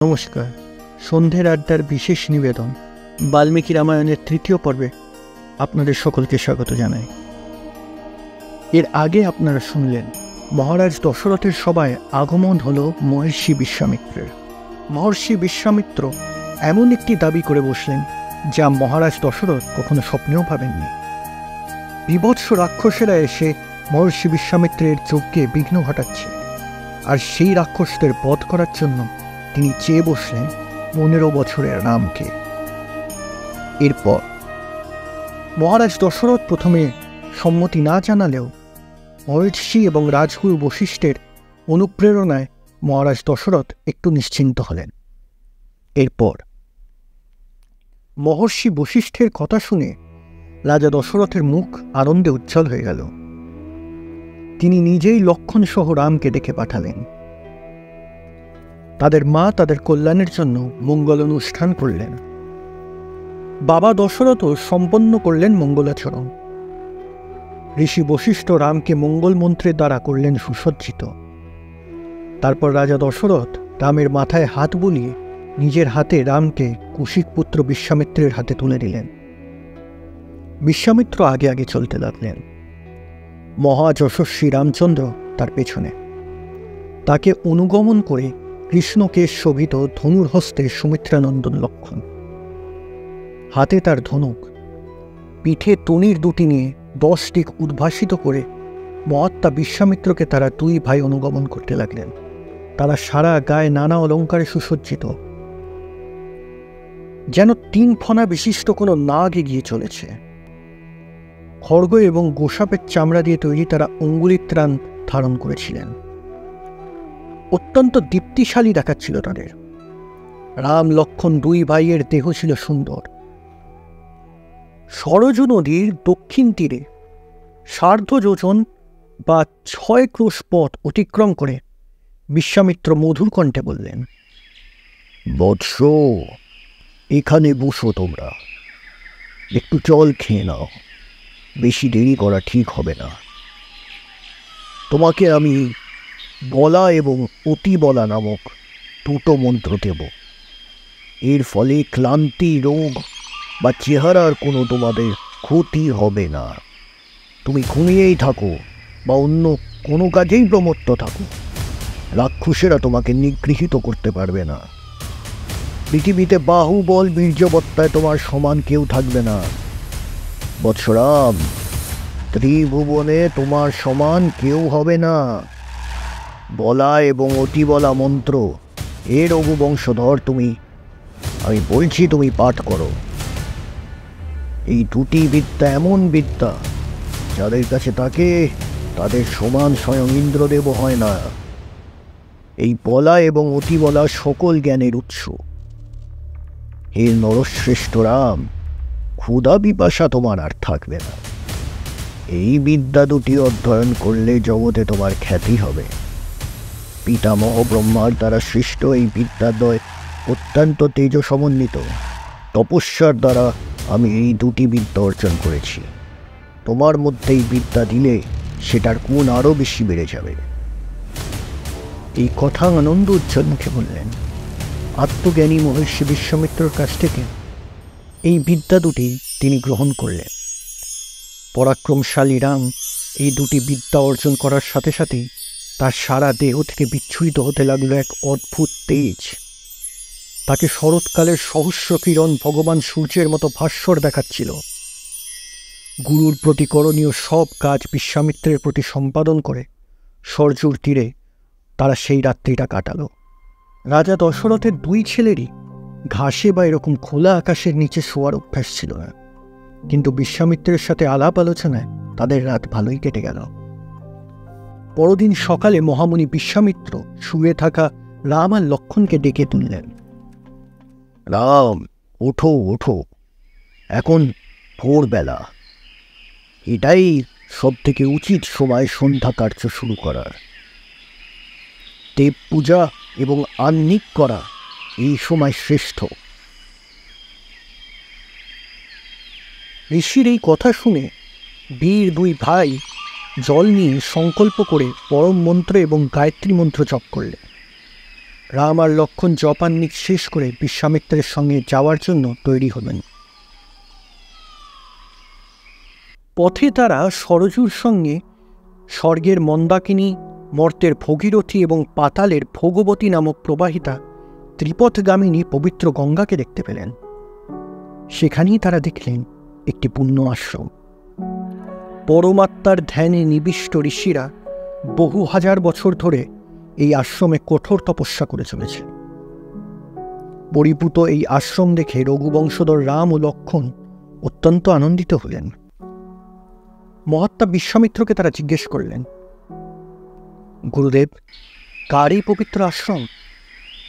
নমস্কার। সন্ধ্যের আড্ডার বিশেষ নিবেদন বাল্মীকি রামায়ণের তৃতীয় পর্বে আপনাদের সকলকে স্বাগত জানাই। এর আগে আপনারা শুনলেন মহারাজ দশরথের সভায় আগমন হল মহর্ষি বিশ্বামিত্রের। মহর্ষি বিশ্বামিত্র এমন একটি দাবি করে বসলেন যা মহারাজ দশরথ কখনো স্বপ্নেও ভাবেননি। বিভৎস রাক্ষসেরা এসে মহর্ষি বিশ্বামিত্রের যজ্ঞে বিঘ্ন ঘটাচ্ছে, আর সেই রাক্ষসদের বধ করার জন্য তিনি চেয়ে বসলেন 15 বছরের রামকে। এরপর মহারাজ দশরথ প্রথমে সম্মতি না জানালেও মহর্ষি এবং রাজগুরু বশিষ্ঠের অনুপ্রেরণায় মহারাজ দশরথ একটু নিশ্চিন্ত হলেন। এরপর মহর্ষি বশিষ্ঠের কথা শুনে রাজা দশরথের মুখ আনন্দে উজ্জ্বল হয়ে গেল। তিনি নিজেই লক্ষণ সহ রামকে ডেকে পাঠালেন। তাদের মা তাদের কল্যাণের জন্য মঙ্গল অনুষ্ঠান করলেন। বাবা দশরথও সম্পন্ন করলেন মঙ্গলাচরণ। ঋষি বশিষ্ঠ রামকে মঙ্গল মন্ত্রের দ্বারা করলেন সুসজ্জিত। তারপর রাজা দশরথ রামের মাথায় হাত বুলিয়ে নিজের হাতে রামকে কৌশিক পুত্র বিশ্বামিত্রের হাতে তুলে দিলেন। বিশ্বামিত্র আগে আগে চলতে লাগলেন, মহাযশস্বী রামচন্দ্র তার পেছনে। তাকে অনুগমন করে কৃষ্ণকেশ শোভিত ধনুর হস্তে সুমিত্রানন্দন লক্ষণ, হাতে তার ধনুক, পিঠে তনির দুটি নিয়ে 10 দিক উদ্ভাসিত করে মহাত্মা বিশ্বামিত্রকে তারা 2 ভাই অনুগমন করতে লাগলেন। তারা সারা গায়ে নানা অলঙ্কারে সুসজ্জিত, যেন 3 ফণা বিশিষ্ট কোনো নাগ এগিয়ে চলেছে। খড়গ এবং গোসাপের চামড়া দিয়ে তৈরি তারা অঙ্গুলিত্রাণ ধারণ করেছিলেন। অত্যন্ত দীপ্তিশালী দেখাচ্ছিল তাদের। রাম লক্ষণ 2 ভাইয়ের দেহ ছিল সুন্দর। সরজু নদীর দক্ষিণ তীরে 1/2 যোজন বা 6 ক্রোশ পথ অতিক্রম করে বিশ্বামিত্র মধুর কণ্ঠে বললেন, বৎস, এখানে বসো তোমরা, একটু জল খেয়ে নাও, বেশি দেরি করা ঠিক হবে না। তোমাকে আমি বলা এবং অতি বলা নামক 2টো মন্ত্র দেব। এর ফলে ক্লান্তি, রোগ বা চেহারার কোনো তোমাদের ক্ষতি হবে না। তুমি ঘুমিয়েই থাকো বা অন্য কোনো কাজেই প্রমত্ত থাকো, রাক্ষসেরা তোমাকে নিগৃহীত করতে পারবে না। পৃথিবীতে বাহুবল বীর্যবত্তায় তোমার সমান কেউ থাকবে না। বৎসরাম, ত্রিভুবনে তোমার সমান কেউ হবে না। বলা এবং অতি বলা মন্ত্র এর রঘুবংশধর তুমি, আমি বলছি তুমি পাঠ করো। এই 2টি বিদ্যা এমন বিদ্যা যাদের কাছে থাকে তাদের সমান স্বয়ং ইন্দ্রদেব হয় না। এই বলা এবং অতি বলা সকল জ্ঞানের উৎস। হে নরশ্রেষ্ঠ রাম, ক্ষুধা পিপাসা তোমার আর থাকবে না। এই বিদ্যা 2টি অধ্যয়ন করলে জগতে তোমার খ্যাতি হবে। পিতামহ ব্রহ্মার দ্বারা সৃষ্ট এই বিদ্যাদ্বয় অত্যন্ত তেজ সমন্বিত। তপস্যার দ্বারা আমি এই 2টি বিদ্যা অর্জন করেছি। তোমার মধ্যে এই বিদ্যা দিলে সেটার গুণ আরও বেশি বেড়ে যাবে। এই কথা আনন্দ উজ্জ্বল মুখে বললেন। আত্মজ্ঞানী মহর্ষি বিশ্বামিত্রর কাছ থেকে এই বিদ্যা 2টি তিনি গ্রহণ করলেন। পরাক্রমশালী রাম এই 2টি বিদ্যা অর্জন করার সাথে সাথেই তার সারা দেহ থেকে বিচ্ছুরিত হতে লাগলো এক অদ্ভুত তেজ। তাকে শরৎকালের সহস্র কিরণ ভগবান সূর্যের মতো ভাস্বর দেখাচ্ছিল। গুরুর প্রতি করণীয় সব কাজ বিশ্বামিত্রের প্রতি সম্পাদন করে সরযুর তীরে তারা সেই রাত্রিটা কাটালো। রাজা দশরথের 2 ছেলেরই ঘাসে বা এরকম খোলা আকাশের নিচে শোয়ার অভ্যাস ছিল না, কিন্তু বিশ্বামিত্রের সাথে আলাপ আলোচনায় তাদের রাত ভালোই কেটে গেল। পরদিন সকালে মহামুনি বিশ্বামিত্র শুয়ে থাকা রাম আর লক্ষণকে ডেকে তুললেন। রাম, ওঠো ওঠো, এখন ভোরবেলা। এটাই সব থেকে উচিত সময় সন্ধ্যা কার্য শুরু করার। দেব পূজা এবং আহ্নিক করা এই সময় শ্রেষ্ঠ। ঋষির এই কথা শুনে বীর 2 ভাই জল নিয়ে সংকল্প করে পরম মন্ত্র এবং গায়ত্রী মন্ত্র জপ করলেন। রাম আর লক্ষ্মণ জপান্নিক শেষ করে বিশ্বামিত্রের সঙ্গে যাওয়ার জন্য তৈরি হলেন। পথে তারা সরজুর সঙ্গে স্বর্গের মন্দাকিনী, মর্তের ভগীরথী এবং পাতালের ভোগবতী নামক প্রবাহিতা ত্রিপথগামিনী পবিত্র গঙ্গাকে দেখতে পেলেন। সেখানেই তারা দেখলেন একটি পুণ্য আশ্রম। পরমাত্মার ধ্যানে নিবিষ্ট ঋষিরা বহু হাজার বছর ধরে এই আশ্রমে কঠোর তপস্যা করে চলেছে। পরিপুত এই আশ্রম দেখে রঘুবংশধর রাম ও লক্ষ্মণ অত্যন্ত আনন্দিত হলেন। মহাত্মা বিশ্বামিত্রকে তারা জিজ্ঞেস করলেন, গুরুদেব, কার এই পবিত্র আশ্রম?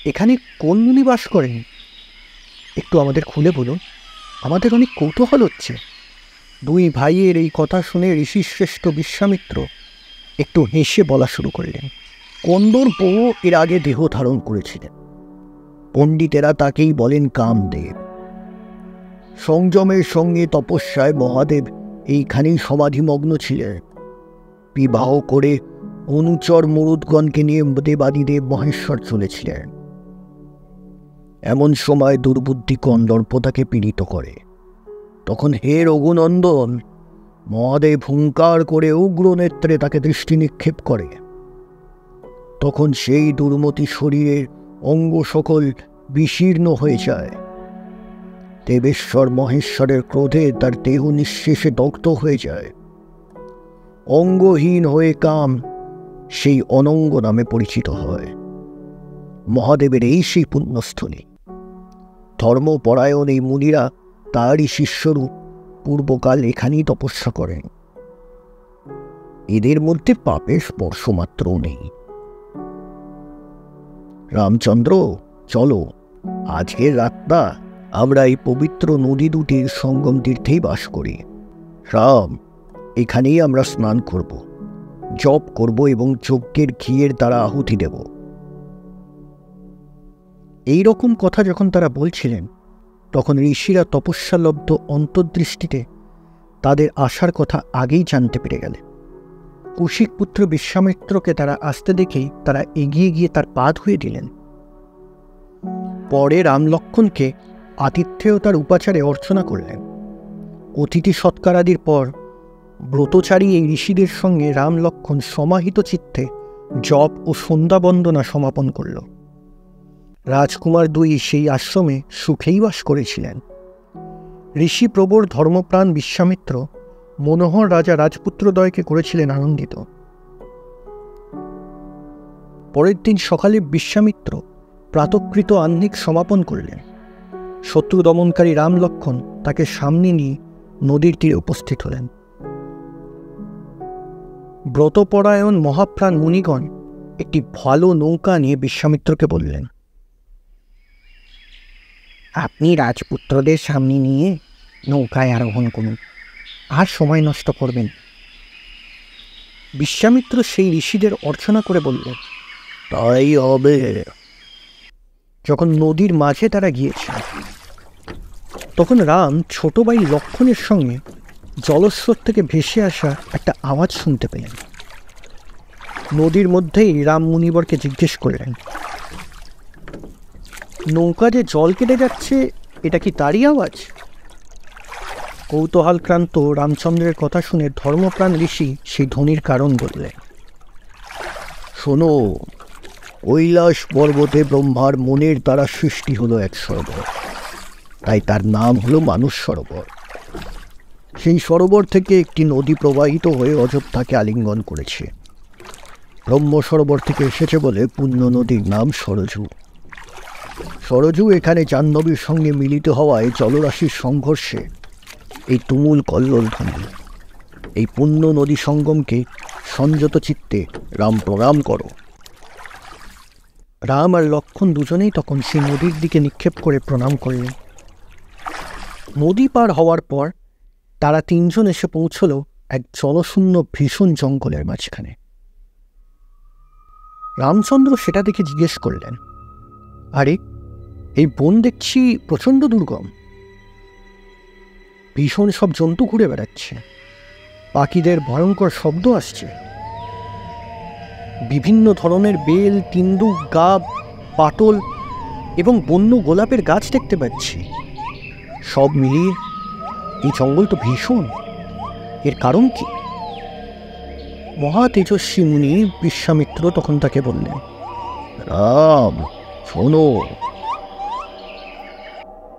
এখানে কোন মুনি বাস করেন? একটু আমাদের খুলে বলুন, আমাদের অনেক কৌতূহল হচ্ছে। দুই ভাইয়ের এই কথা শুনে ঋষিশ্রেষ্ঠ বিশ্বামিত্র একটু হেসে বলা শুরু করলেন। কন্দর্প এর আগে দেহ ধারণ করেছিলেন। পণ্ডিতেরা তাকেই বলেন কামদেব। সংযমের সঙ্গে তপস্যায় মহাদেব এইখানেই সমাধিমগ্ন ছিলেন। বিবাহ করে অনুচর মরুদগণকে নিয়ে দেবাদিদেব মহেশ্বর চলেছিলেন। এমন সময় দুর্বুদ্ধি কন্দর্প তাকে পীড়িত করে। তখন হে রঘুনন্দন, মহাদেব হুঙ্কার করে উগ্র নেত্রে তাকে দৃষ্টি নিক্ষেপ করে। তখন সেই দুর্মতি শরীরের অঙ্গ সকল বিশীর্ণ হয়ে যায়। দেবেশ্বর মহেশ্বরের ক্রোধে তার দেহ নিঃশেষে দগ্ধ হয়ে যায়। অঙ্গহীন হয়ে কাম সেই অনঙ্গ নামে পরিচিত হয়। মহাদেবের এই সেই পুণ্যস্থলী। ধর্মপরায়ণ এই মুনিরা তারই শিষ্যরূপ পূর্বকাল এখানেই তপস্যা করেন। এদের মধ্যে পাপের স্পর্শমাত্রও নেই। রামচন্দ্র, চলো, আজকের রাতটা আমরা এই পবিত্র নদী দুটির সঙ্গম তীর্থেই বাস করি। রাম, এখানেই আমরা স্নান করব, জপ করব এবং যজ্ঞের ঘিয়ের দ্বারা আহুতি দেব। এই রকম কথা যখন তারা বলছিলেন, তখন ঋষিরা তপস্যালব্ধ অন্তর্দৃষ্টিতে তাদের আসার কথা আগেই জানতে পেরে গেলেন। কৌশিক পুত্র বিশ্বামিত্রকে তারা আসতে দেখেই তারা এগিয়ে গিয়ে তার পা ধুয়ে দিলেন। পরে রাম লক্ষ্মণকে আতিথ্যেয়তার উপাচারে অর্চনা করলেন। অতিথি সৎকারাদির পর ব্রতচারী এই ঋষিদের সঙ্গে রাম লক্ষ্মণ সমাহিত চিত্তে জপ ও সন্ধ্যা বন্দনা সমাপন করল। রাজকুমার দুই সেই আশ্রমে সুখেই বাস করেছিলেন। ঋষি প্রবর ধর্মপ্রাণ বিশ্বামিত্র মনোহর রাজা রাজপুত্রদ্বয়কে করেছিলেন আনন্দিত। পরের দিন সকালে বিশ্বামিত্র প্রাতকৃত আহ্নিক সমাপন করলেন। শত্রু দমনকারী রাম লক্ষ্মণ তাকে সামনে নিয়ে নদীর তীরে উপস্থিত হলেন। ব্রতপরায়ণ মহাপ্রাণ মুনিগণ একটি ভালো নৌকা নিয়ে বিশ্বামিত্রকে বললেন, আপনি রাজপুত্রদের সামনে নিয়ে নৌকায় আরোহণ করুন, আর সময় নষ্ট করবেন। বিশ্বামিত্র সেই ঋষিদের অর্চনা করে বললেন, তাই হবে। যখন নদীর মাঝে তারা গিয়েছে, তখন রাম ছোট ভাই লক্ষ্মণের সঙ্গে জলস্রোত থেকে ভেসে আসা একটা আওয়াজ শুনতে পেলেন। নদীর মধ্যেই রাম মুনিবরকে জিজ্ঞেস করলেন, নৌকা যে জল কেটে যাচ্ছে, এটা কি তারই আওয়াজ? কৌতূহলক্রান্ত রামচন্দ্রের কথা শুনে ধর্মপ্রাণ ঋষি সেই ধ্বনির কারণ বললেন, শোনো, কৈলাস পর্বতে ব্রহ্মার মনের দ্বারা সৃষ্টি হলো এক সরোবর, তাই তার নাম হলো মানস সরোবর। সেই সরোবর থেকে একটি নদী প্রবাহিত হয়ে অযোধ্যাকে আলিঙ্গন করেছে। ব্রহ্ম সরোবর থেকে এসেছে বলে পুণ্য নদীর নাম সরজু। সরজু এখানে জাহ্নবীর সঙ্গে মিলিত হওয়ায় জলরাশির সংঘর্ষে এই তুমুল কল্লোল ধ্বনি। এই পুণ্য নদী সঙ্গমকে সংযত চিত্তে রাম প্রণাম করো। রাম আর লক্ষ্মণ দুজনেই তখন সেই নদীর দিকে নিক্ষেপ করে প্রণাম করলেন। নদী পার হওয়ার পর তারা তিনজন এসে পৌঁছল এক জলশূন্য ভীষণ জঙ্গলের মাঝখানে। রামচন্দ্র সেটা দেখে জিজ্ঞেস করলেন, আরে, এই বন দেখছি প্রচণ্ড দুর্গম। ভীষণ সব জন্তু ঘুরে বেড়াচ্ছে, পাখিদের ভয়ঙ্কর শব্দ আসছে, বিভিন্ন ধরনের বেল, তিন্দুক, গাব পাটল এবং বন্য গোলাপের গাছ দেখতে পাচ্ছি। সব মিলিয়ে এই জঙ্গল তো ভীষণ। এর কারণ কি? মহা তেজস্বী মুনি বিশ্বামিত্র তখন তাকে বললেন, রাম শোনো,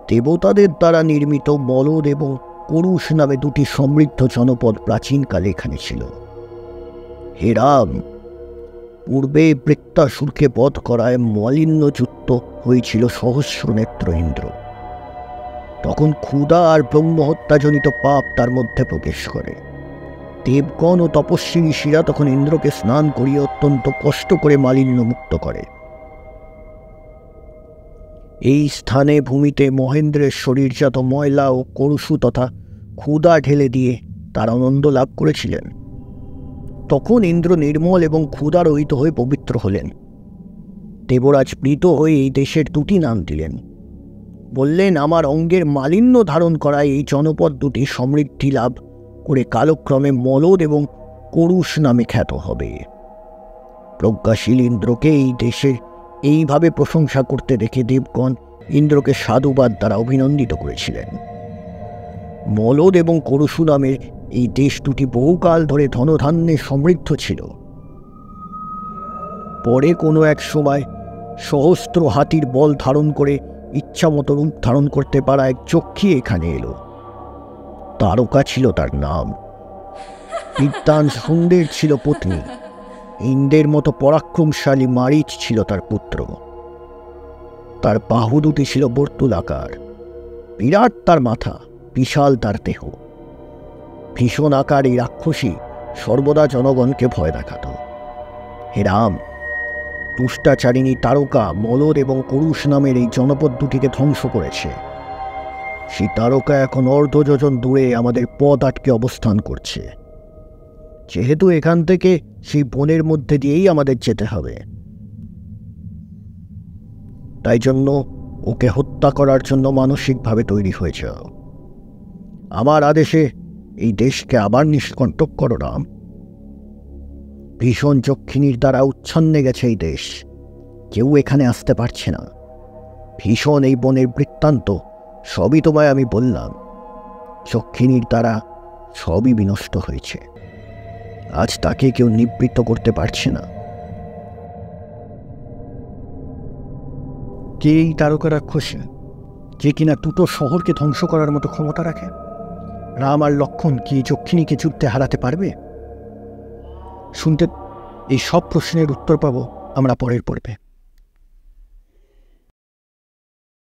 দেবতাদের দ্বারা নির্মিত বলদ এবং করুষ নামে দুটি সমৃদ্ধ জনপদ প্রাচীনকালে এখানে ছিল। হে রাম, পূর্বে বৃত্তাসুরকে বধ করায় মালিন্যযুক্ত হয়েছিল সহস্র নেত্র ইন্দ্র। তখন ক্ষুধা আর ব্রহ্মহত্যাজনিত পাপ তার মধ্যে প্রবেশ করে। দেবগণ ও তপস্বী ঋষিরা তখন ইন্দ্রকে স্নান করিয়ে অত্যন্ত কষ্ট করে মালিন্য মুক্ত করে। এই স্থানে ভূমিতে মহেন্দ্রের শরীরজাত ময়লা ও করুষু তথা ক্ষুধা ঢেলে দিয়ে তার আনন্দ লাভ করেছিলেন। তখন ইন্দ্র নির্মল এবং ক্ষুধারহিত হয়ে পবিত্র হলেন। দেবরাজ প্রীত হয়ে এই দেশের দুটি নাম দিলেন। বললেন, আমার অঙ্গের মালিন্য ধারণ করায় এই জনপদ দুটি সমৃদ্ধি লাভ করে কালক্রমে মলদ এবং করুষ নামে খ্যাত হবে। প্রজ্ঞাশীল ইন্দ্রকে এই দেশের এইভাবে প্রশংসা করতে দেখে দেবগণ ইন্দ্রকে সাধুবাদ দ্বারা অভিনন্দিত করেছিলেন। মলদ এবং করুষু নামের এই দেশ দুটি বহুকাল ধরে ধনধান্যে সমৃদ্ধ ছিল। পরে কোনো এক সময় সহস্র হাতির বল ধারণ করে ইচ্ছামতো রূপ ধারণ করতে পারা এক যক্ষী এখানে এলো। তারকা ছিল তার নাম। বিদ্বান সুন্দের ছিল পত্নী। ইন্দ্রের মতো পরাক্রমশালী মারিচ ছিল তার পুত্র। তার বাহু দুটি ছিল বর্তুলাকার। বিরাট তার মাথা, বিশাল তার দেহ। ভীষণ আকার এই রাক্ষসী সর্বদা জনগণকে ভয় দেখাত। হে রাম, দুষ্টাচারিণী তারকা মলদ এবং করুষ নামের এই জনপদ দুটিকে ধ্বংস করেছে। সেই তারকা এখন অর্ধযোজন দূরে আমাদের পথ আটকে অবস্থান করছে। যেহেতু এখান থেকে সেই বনের মধ্যে দিয়েই আমাদের যেতে হবে, তাই জন্য ওকে হত্যা করার জন্য মানসিকভাবে তৈরি হয়ে যাও। আমার আদেশে এই দেশকে আবার নিষ্কণ্টক করো রাম। ভীষণ যক্ষিণীর দ্বারা উচ্ছন্নে গেছে এই দেশ। কেউ এখানে আসতে পারছে না। ভীষণ এই বনের বৃত্তান্ত সবই তোমায় আমি বললাম। যক্ষিণীর দ্বারা সবই বিনষ্ট হয়েছে। আজ তাকে কেউ নিবৃত্ত করতে পারছে না। কে এই তারকা রাক্ষসী, যে কিনা দুটো শহরকে ধ্বংস করার মতো ক্ষমতা রাখে? রাম আর লক্ষণ কি যক্ষিণীকে যুদ্ধে হারাতে পারবে? শুনতে এই সব প্রশ্নের উত্তর পাবো আমরা পরের পর্বে।